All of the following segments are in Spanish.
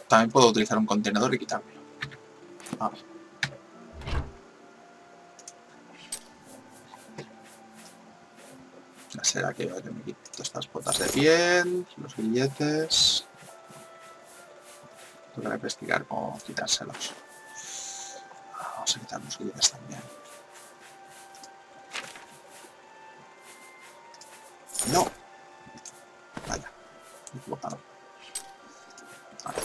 También puedo utilizar un contenedor y quitármelo. A ver. ¿Será que me quito estas botas de piel? Los billetes. Tengo que investigar cómo quitárselos. Vamos a quitar los billetes también. No. Vaya. Me he equivocado. Vale.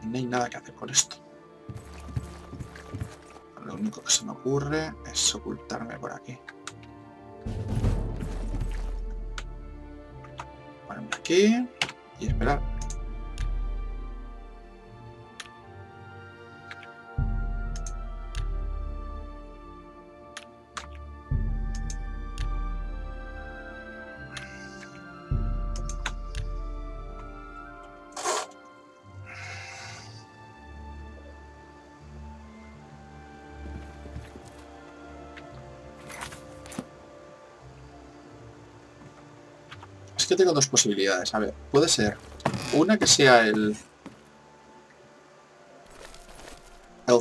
No hay nada que hacer con esto. Lo único que se me ocurre es ocultarme por aquí. Ponerme aquí y esperar. Que tengo dos posibilidades. A ver, puede ser una que sea el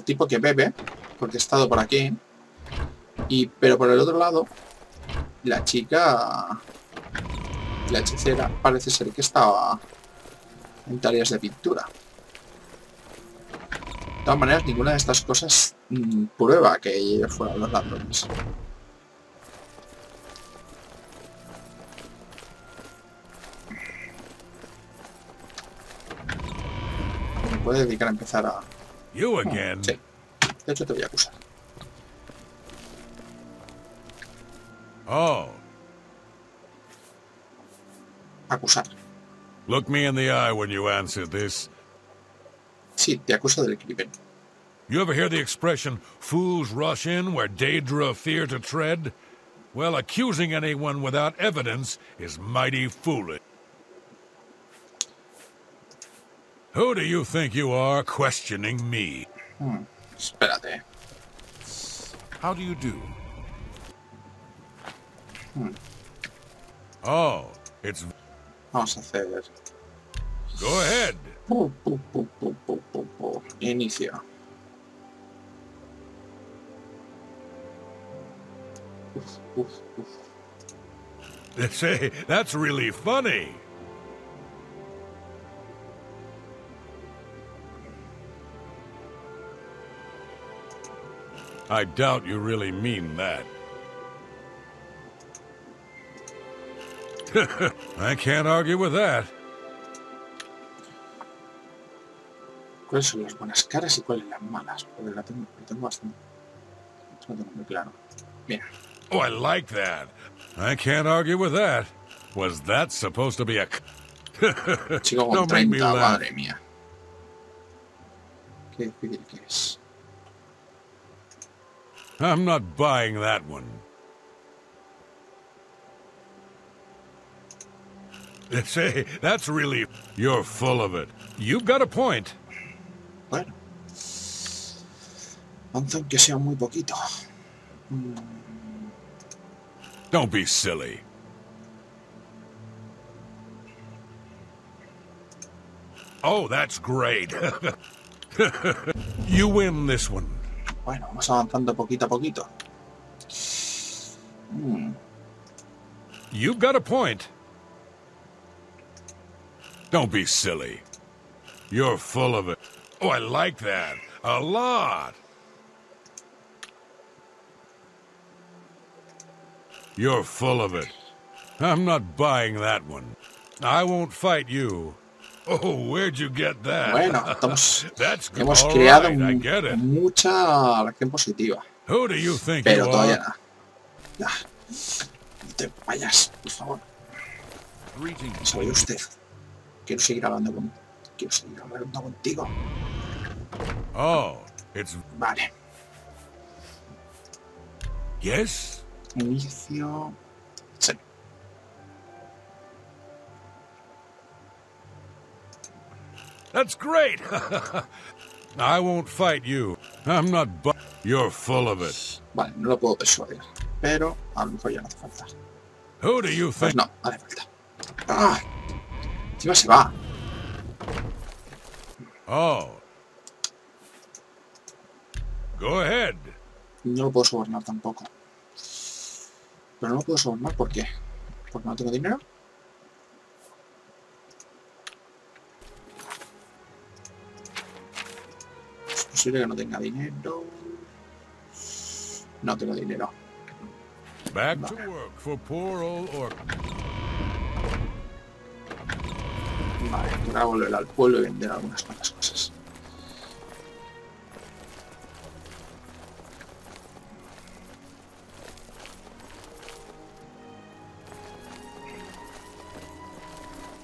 tipo que bebe, porque he estado por aquí, pero por el otro lado, la chica, la hechicera, parece ser que estaba en tareas de pintura. De todas maneras, ninguna de estas cosas prueba que ellos fueran los ladrones. Puede dedicar a empezar a... You again. Sí. De hecho te voy a acusar. Oh. Acusar. Look me in the eye when you answer this. Sí, te acuso del crimen. You ever hear the expression, fools rush in where Daedra fear to tread? Well, accusing anyone without evidence is mighty foolish. Who do you think you are questioning me? Espérate. How do you do? Oh, it's... Vamos a hacer... Go ahead. Inicio. They say, that's really funny. I doubt you really mean that. I can't argue with that. ¿Cuáles son las buenas caras y cuáles las malas? Porque lo tengo bastante... Lo tengo muy claro. Bien. Oh, I like that. I can't argue with that. Was that supposed to be a... Chico con 30, madre mía. Qué difícil que es. I'm not buying that one. They say, that's really... You're full of it. You've got a point. Bueno. Aunque sea muy poquito. Don't be silly. Oh, that's great. You win this one. Bueno, vamos avanzando poquito a poquito. You've got a point. Don't be silly. You're full of it. Oh, I like that. A lot. You're full of it. I'm not buying that one. I won't fight you. Oh, where'd you get that? Bueno, hemos All creado right, I get it. mucha reacción positiva. Who do you think Pero you todavía are? nada. Ya. No te vayas, por favor. ¿Sabe usted? Quiero seguir hablando contigo. Oh, it's... Vale. Yes? Inicio... Sí. That's great. I won't fight you. I'm not You're full of it. Vale, no lo puedo persuadir. Pero a lo mejor ya no hace falta. Who do you Pues think? no, hace falta. ¡Ah! Encima se va. Oh. Go ahead. No lo puedo sobornar tampoco. Pero no lo puedo sobornar, ¿por qué? ¿Porque no tengo dinero? Es posible que no tenga dinero. No tengo dinero. Back to work for poor old Orc. Vale, tocará volver al pueblo y vender algunas cuantas cosas.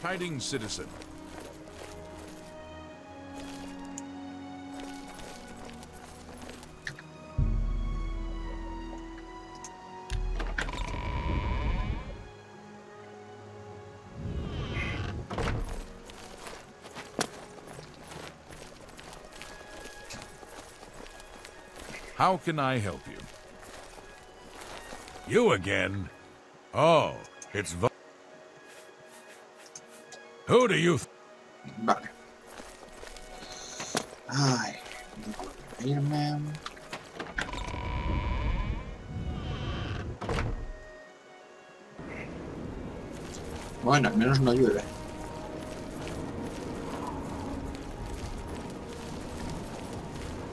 Tidings, citizen. How can I help you? You again? Oh, it's Who do you Vale. Ay, no puedo irme. Bueno, al menos no llueve.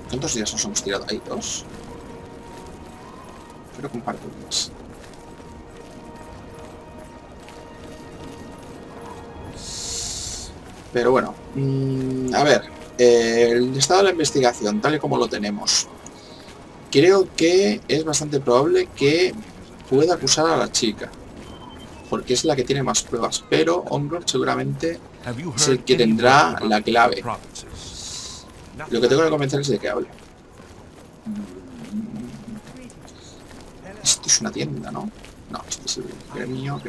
¿Cuántos días nos hemos tirado ahí? ¿2? Creo que un par de días. Pero bueno, a ver, el estado de la investigación, tal y como lo tenemos, creo que es bastante probable que pueda acusar a la chica, porque es la que tiene más pruebas, pero Ongrod seguramente es el que tendrá la clave. Lo que tengo que convencer es de que hable. Esto es una tienda, ¿no? No, esto es el gremio.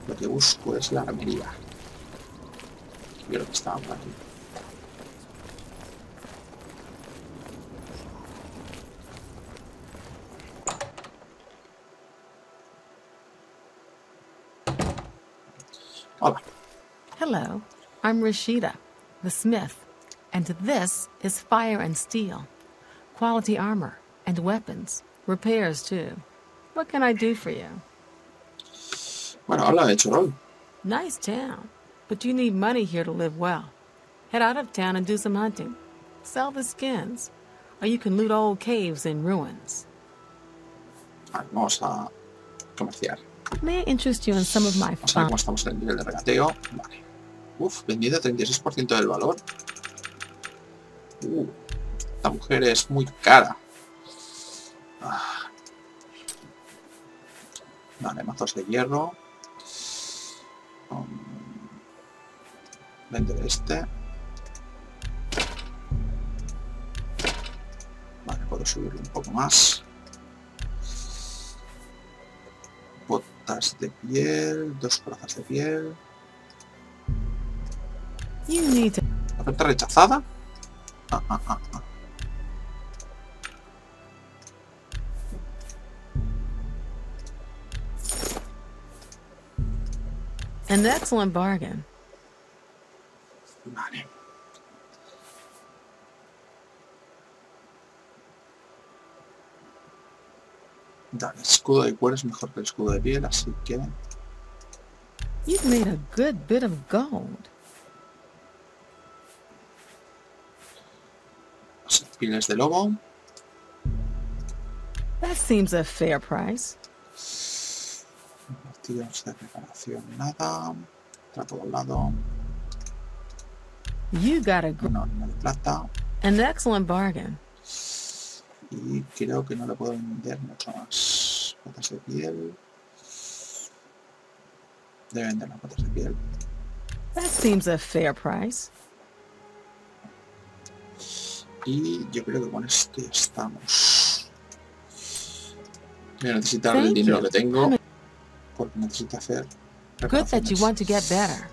Lo que busco es la armería. Creo que estaba por aquí. Hola. Hello, I'm Rashida, the smith, and this is fire and steel, quality armor and weapons, repairs too. What can I do for you? Bueno, habla de Chorrol. Nice town, but you need money here to live well. Head out of town and do some hunting. Sell the skins, or you can loot old caves in ruins. Vamos a comerciar. May I interest you in some of my Vamos a ver fun? cómo estamos en el nivel de regateo. Vale. Uf, vendido 36% del valor. Esta mujer es muy cara. Vale, mazos de hierro. Vender este. Vale, puedo subirlo un poco más. Botas de piel, 2 corazas de piel. You need to. Oferta rechazada. An excellent bargain. Vale. Dale, escudo de cuero es mejor que el escudo de piel, así que... You've made a good bit of gold. Los pieles de lobo. That seems a fair price. Martillos de preparación, nada. Trapo doblado. You got a Una hornilla de plata. an excellent bargain. Y creo que no le puedo vender mucho más. Botas de piel. Debe vender las botas de piel. That seems a fair price. Y yo creo que con esto ya estamos. Voy a necesitar el Thank dinero you. que tengo. Porque necesito hacer... Good that you reparaciones. want to get better.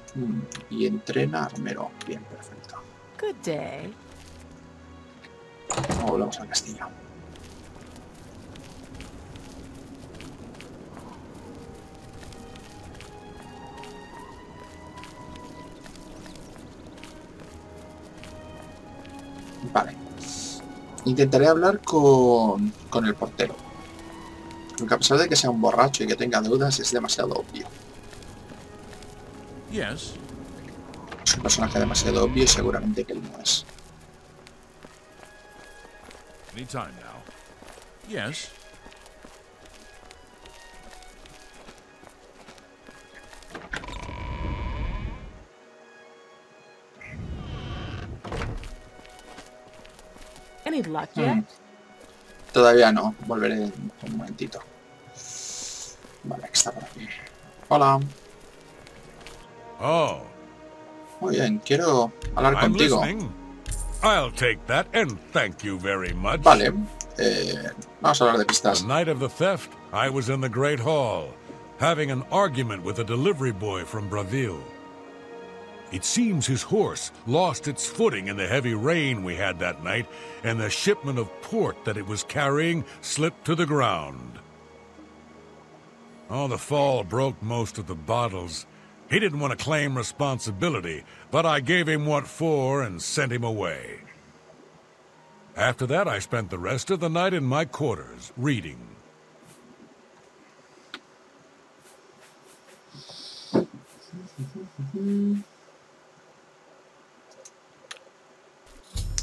Y entrena armero. Bien, perfecto. Good day. Volvemos al castillo. Vale. Intentaré hablar con el portero. Aunque a pesar de que sea un borracho y que tenga deudas, es demasiado obvio. Yes. Es un personaje demasiado obvio y seguramente que él no es. Anytime now. Yes. Any luck yet? Todavía no. Volveré en un momentito. Vale, que está por aquí. Hola. Oh, Muy bien, quiero hablar I'm contigo. listening. I'll take that, and thank you very much. Vale. Vamos a hablar de The pistas. night of the theft, I was in the Great Hall, having an argument with a delivery boy from Braville. It seems his horse lost its footing in the heavy rain we had that night, and the shipment of port that it was carrying slipped to the ground. Oh, the fall broke most of the bottles. He didn't want to claim responsibility, but I gave him what for and sent him away. After that, I spent the rest of the night in my quarters, reading.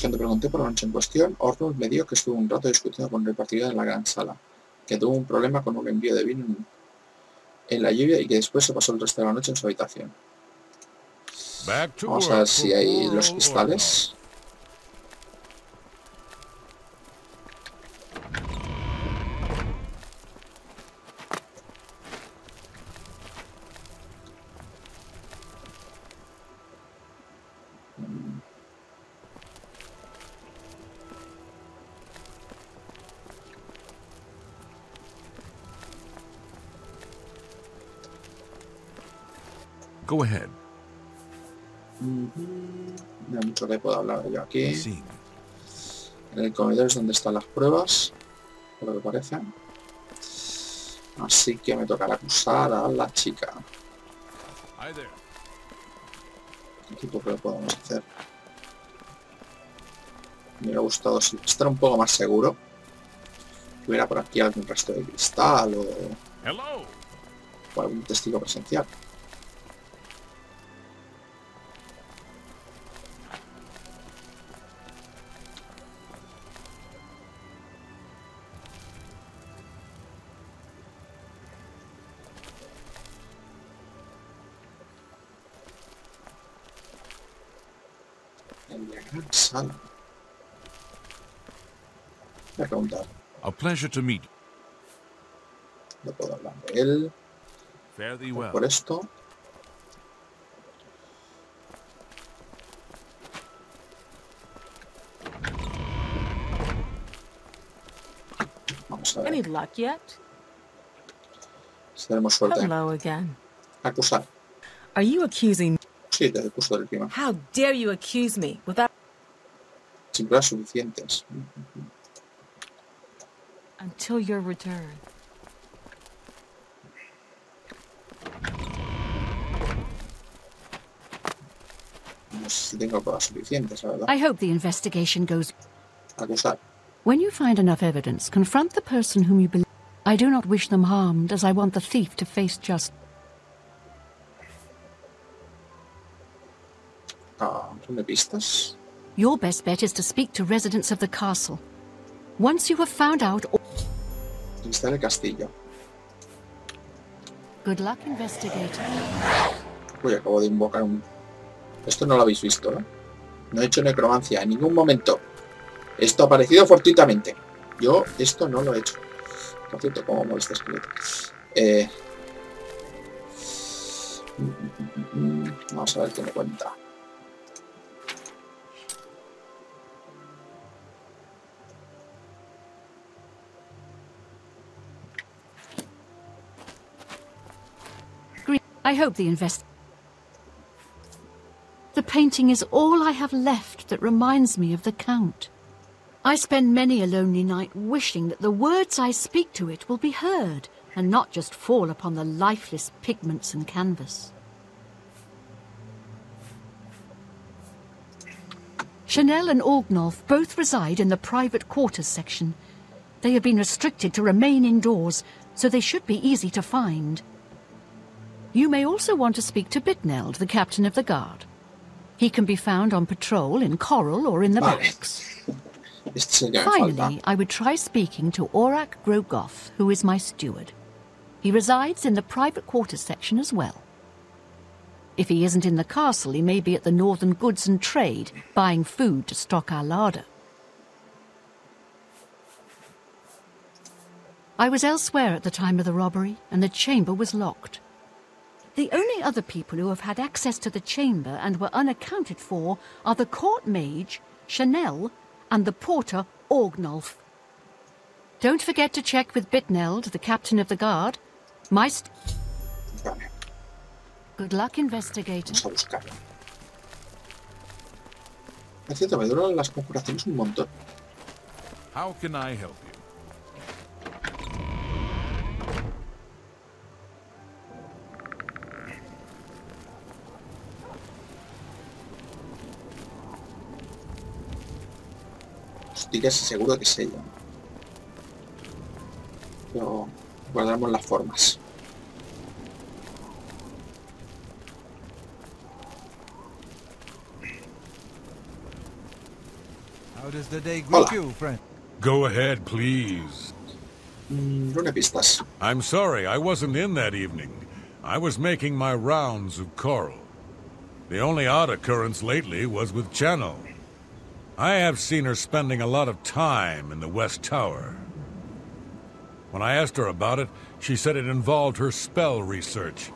Cuando pregunté por la noche en cuestión, Orlov me dijo que estuvo un rato discutiendo con el repartidor en la gran sala, que tuvo un problema con un envío de vino en la lluvia y que después se pasó el resto de la noche en su habitación. Back to Vamos a work ver si for hay los Chorrol cristales. Go ahead. No hay mucho que puedo hablar yo aquí. See. En el comedor es donde están las pruebas, por lo que parece. Así que me tocará acusar a la chica. Hi there. Aquí poco lo podemos hacer. Me hubiera gustado si estar un poco más seguro. Que hubiera por aquí algún resto de cristal Hello. o algún testigo presencial. En la gran sala. Voy a preguntar. A pleasure to meet you. No puedo hablar de él. Fare thee well. Por esto. Vamos a Any ver luck yet? si tenemos suerte. Hello again. Acusar. Are you accusing me? Sí, te acuso del crimen. How dare you accuse me without Sin pruebas suficientes. until your return? No sé si tengo pruebas suficientes, la verdad. I hope the investigation goes. Acusar. When you find enough evidence, confront the person whom you believe. I do not wish them harmed, as I want the thief to face justice. ¿Tiene pistas? Your best bet is to speak to residents of the castle. Once you have found out. Está en el castillo. Good luck, investigator. Uy, acabo de invocar un... Esto no lo habéis visto, ¿no? No he hecho necromancia en ningún momento. Esto ha aparecido fortuitamente. Yo esto no lo he hecho. Por cierto, cómo mola este esqueleto. Vamos a ver qué me cuenta. I hope the The painting is all I have left that reminds me of the Count. I spend many a lonely night wishing that the words I speak to it will be heard, and not just fall upon the lifeless pigments and canvas. Chanel and Orgnolf both reside in the private quarters section. They have been restricted to remain indoors, so they should be easy to find. You may also want to speak to Bitneld, the captain of the guard. He can be found on patrol in Chorrol or in the barracks. Finally, I would try speaking to Orak Grogoth, who is my steward. He resides in the private quarters section as well. If he isn't in the castle, he may be at the Northern Goods and Trade, buying food to stock our larder. I was elsewhere at the time of the robbery, and the chamber was locked. The only other people who have had access to the chamber and were unaccounted for are the court mage, Chanel, and the porter, Orgnolf. Don't forget to check with Bitneld, the captain of the guard. Vale. Good luck, investigator. Vamos a buscarlo. Es cierto, me duran las conjuraciones un montón. How can I help you? Estoy casi seguro que es ella. Pero guardamos las formas. How does the day greet you, friend? Go ahead, please. No hay pistas. I'm sorry, I wasn't in that evening. I was making my rounds of Chorrol. The only odd occurrence lately was with Channel. I have seen her spending a lot of time in the West Tower. When I asked her about it, she said it involved her spell research.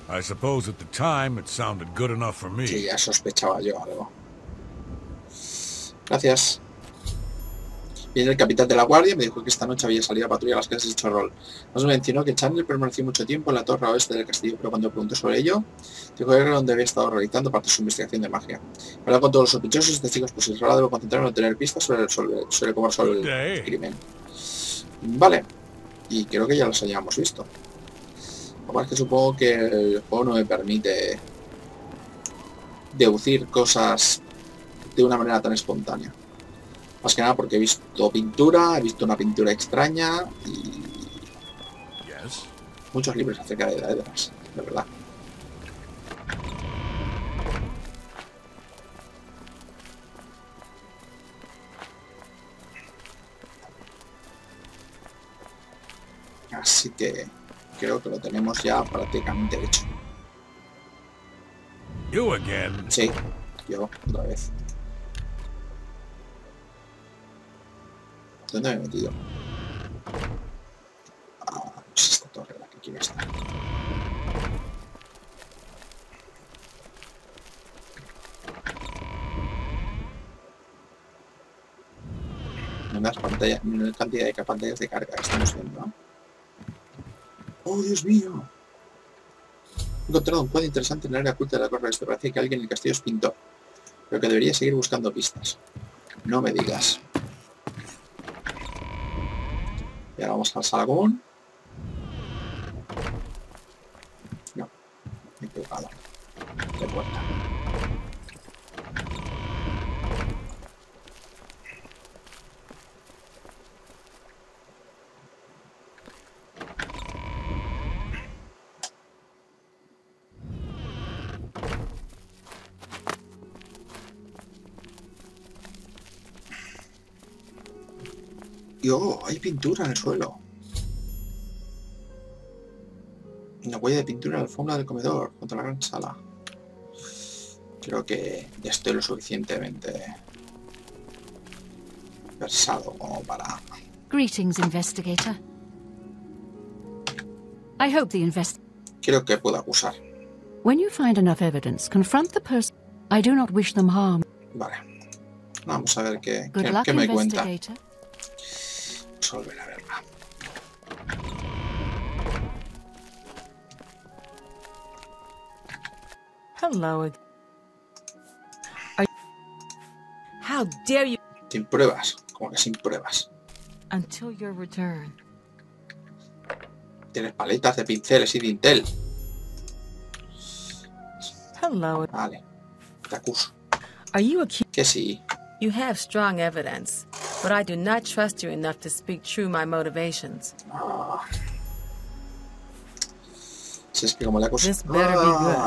I suppose at the time it sounded good enough for me. Sí, ya sospechaba yo algo. Gracias. Viene el capitán de la guardia y me dijo que esta noche había salido a patrulla a las casas de Chorrol. Nos mencionó que Channel permaneció mucho tiempo en la torre oeste del castillo, pero cuando preguntó sobre ello, dijo que era donde había estado realizando parte de su investigación de magia. Hablando con todos los sospechosos, este chico pues ahora debo concentrarme en obtener pistas sobre cómo resolver el crimen. Vale. Y creo que ya los hayamos visto. Lo más que supongo que el juego no me permite deducir cosas de una manera tan espontánea. Más que nada porque he visto pintura, he visto una pintura extraña y muchos libros acerca de edades, de verdad. Así que creo que lo tenemos ya prácticamente hecho. You again? Sí, yo otra vez. ¿Dónde me he metido? Ah, es esta torre la que quiero estar. Menos cantidad de pantallas de carga que estamos viendo, ¿no? ¡Oh, Dios mío! He encontrado un puente interesante en el área oculta de la torre. Esto parece que alguien en el castillo es pintor, pero que debería seguir buscando pistas. No me digas. Y ahora vamos al salón. No, me he equivocado. De puerta. ¡Oh! Hay pintura en el suelo. Una huella de pintura en la alfombra del comedor contra la gran sala. Creo que ya estoy lo suficientemente versado como para... Greetings, investigator. I hope the Creo que puedo acusar. When you find enough evidence, confront the person. I do not wish them harm. Vale. Vamos a ver qué Good me cuenta. Investigator. Vamos a volver a verla. Hello. How dare you? Sin pruebas, como que sin pruebas. Until your return. Tienes paletas de pinceles y dintel. Hello. Vale, te acuso. Are you accused? Que sí. You have strong evidence, but I do not trust you enough to speak true my motivations. Si es que como la cosa... This better be good.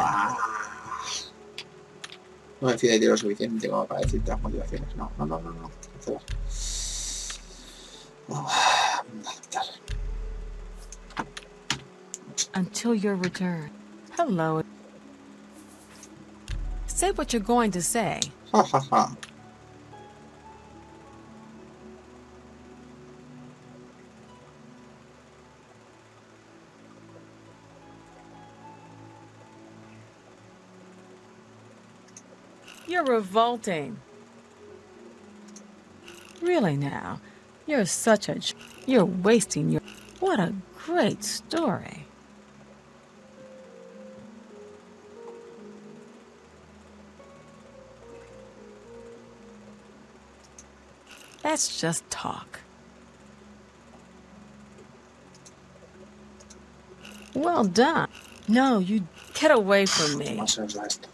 No me fío de ti lo suficiente como para decirte las motivaciones. No. Cancelar. Aceptar. Until your return. Hello. Say what you're going to say. Ja, ja, ja. You're revolting. Really now, you're such a... You're wasting your... What a great story. That's just talk. Well done. No, you get away from me. Más es esto.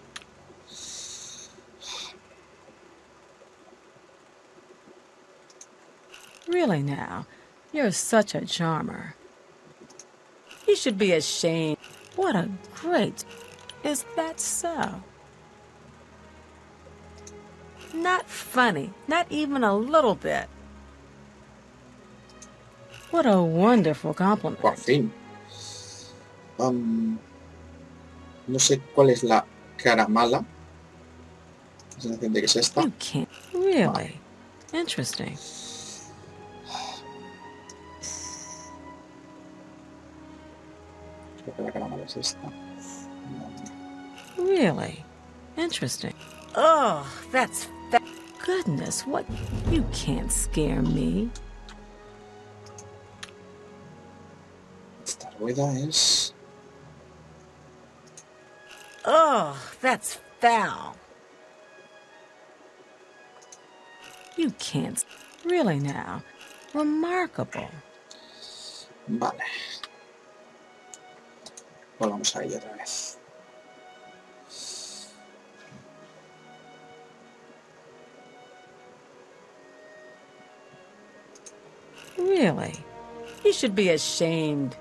Really now, you're such a charmer. You should be ashamed. What a great... Is that so? Not funny, not even a little bit. What a wonderful compliment. Por fin. No sé cuál es la cara mala. La sensación de que es esta. You can't. Really? Interesting. Creo que la cara mala es esta. Really? Interesting. Oh, that's... Goodness, what... You can't scare me. Esta rueda es... Oh, that's foul. You can't... Really now? Remarkable. Vale. Volvamos a ello otra vez. Really? You should be ashamed.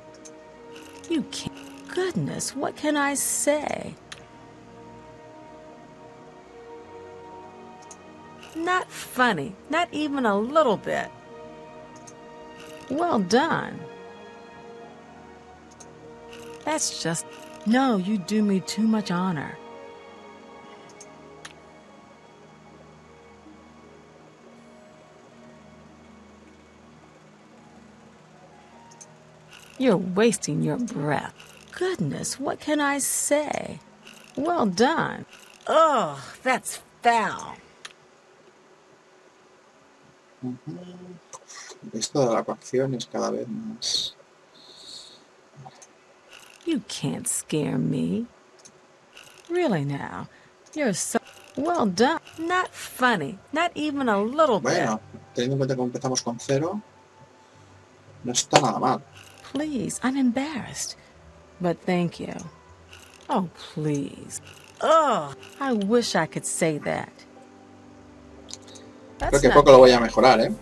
You can't... Goodness, what can I say? Not funny, not even a little bit. Well done. That's just... No, you do me too much honor. You're wasting your breath. Goodness, what can I say? Well done. Oh, that's foul. Esto de la coacción es cada vez más... You can't scare me. Really now, you're so... Well done. Not funny, not even a little bit. Bueno, teniendo en cuenta que empezamos con 0, no está nada mal. Please, I'm embarrassed. But thank you. Oh, please. Oh, I wish I could say that. Creo que poco lo voy a mejorar, ¿eh?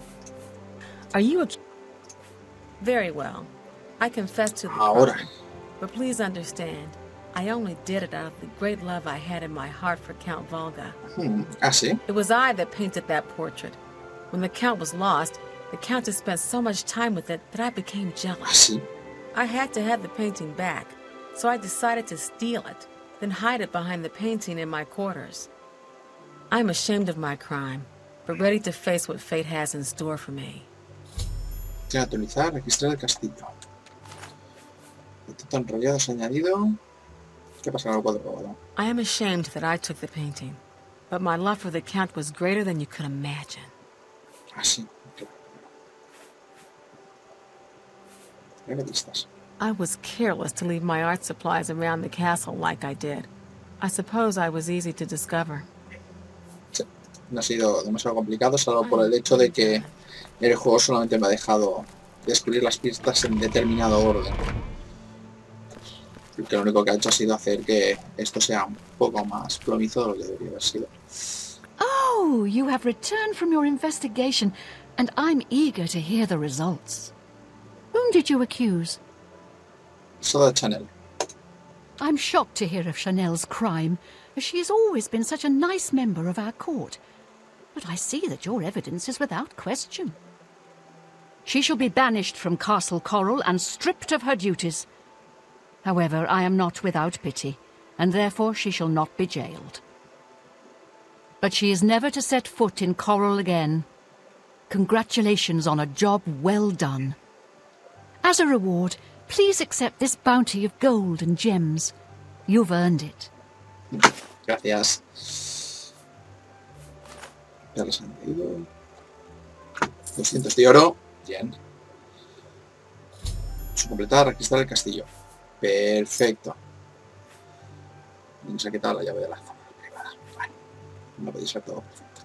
Are you a... Very well. I confess to the Ahora. crime. But please understand, I only did it out of the great love I had in my heart for Count Volga. ¿Ah, sí? It was I that painted that portrait. When the Count was lost, the Countess spent so much time with it that I became ¿Ah, jealous. sí? I had to have the painting back, so I decided to steal it, then hide it behind the painting in my quarters. I'm ashamed of my crime, but ready to face what fate has in store for me. Actualizar, registrar el castillo. Intento enrollados añadido. ¿Qué pasa con el cuadro robado? I am ashamed that I took the painting, but my love for the Count was greater than you could imagine. Ah, sí, claro. Mira vistas. I was careless to leave my art supplies around the castle like I did. I suppose I was easy to discover. Sí, no ha sido demasiado complicado, salvo por el hecho de que el juego solamente me ha dejado descubrir las pistas en determinado orden. Que lo único que ha hecho ha sido hacer que esto sea un poco más plomizo de lo que debería haber sido. Oh, So, you have returned from your investigation, and I'm eager to hear the results. Whom did you accuse? Soda Chanel. I'm shocked to hear of Chanel's crime, as she has always been such a nice member of our court. But I see that your evidence is without question. She shall be banished from Castle Chorrol and stripped of her duties. However, I am not without pity, and therefore she shall not be jailed. But she is never to set foot in Chorrol again. Congratulations on a job well done. As a reward, please accept this bounty of gold and gems. You've earned it. Gracias. Ya les han caído. 200 de oro. Bien. Vamos a completar, requistar el castillo. Perfecto. Nos ha quitado la llave de la zona privada. Vale. No podéis ser todo perfecto.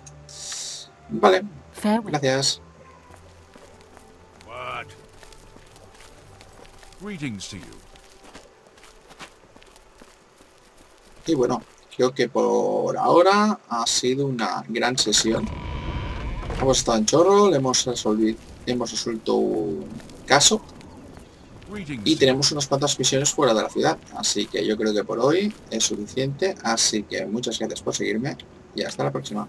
Vale. Farewell. Gracias. What? Greetings to you. Y bueno, creo que por ahora ha sido una gran sesión. Hemos estado en Chorrol, hemos resuelto un caso y tenemos unas cuantas misiones fuera de la ciudad. Así que yo creo que por hoy es suficiente. Así que muchas gracias por seguirme y hasta la próxima.